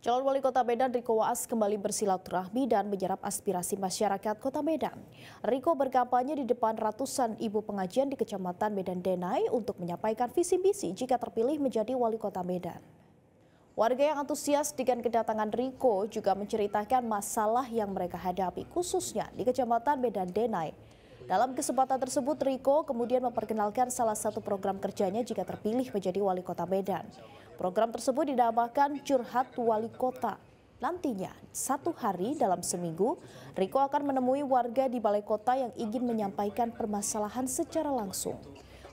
Calon Wali Kota Medan Riko Waas kembali bersilaturahmi dan menyerap aspirasi masyarakat Kota Medan. Riko berkampanye di depan ratusan ibu pengajian di Kecamatan Medan Denai untuk menyampaikan visi misi jika terpilih menjadi Wali Kota Medan. Warga yang antusias dengan kedatangan Riko juga menceritakan masalah yang mereka hadapi, khususnya di Kecamatan Medan Denai. Dalam kesempatan tersebut, Riko kemudian memperkenalkan salah satu program kerjanya jika terpilih menjadi Wali Kota Medan. Program tersebut dinamakan Curhat Wali Kota. Nantinya, satu hari dalam seminggu, Riko akan menemui warga di balai kota yang ingin menyampaikan permasalahan secara langsung.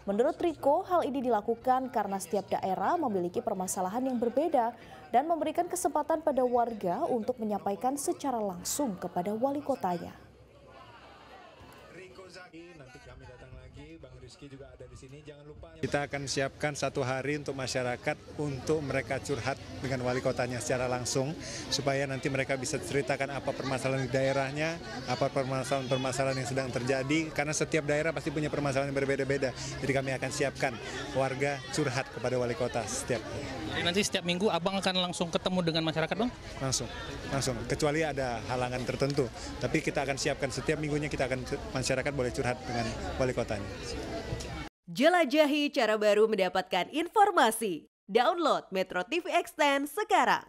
Menurut Riko, hal ini dilakukan karena setiap daerah memiliki permasalahan yang berbeda dan memberikan kesempatan pada warga untuk menyampaikan secara langsung kepada wali kotanya. Nanti kami datang lagi, Bang Rizky juga ada di sini. Jangan lupa kita akan siapkan satu hari untuk masyarakat untuk mereka curhat dengan wali kotanya secara langsung supaya nanti mereka bisa ceritakan apa permasalahan di daerahnya, apa permasalahan yang sedang terjadi karena setiap daerah pasti punya permasalahan yang berbeda-beda. Jadi kami akan siapkan warga curhat kepada wali kota setiap hari. Jadi nanti setiap minggu Abang akan langsung ketemu dengan masyarakat, Bang? Langsung. Kecuali ada halangan tertentu. Tapi kita akan siapkan setiap minggunya kita akan masyarakat boleh curhat dengan wali kotanya. Jelajahi cara baru mendapatkan informasi. Download Metro TV Extend sekarang.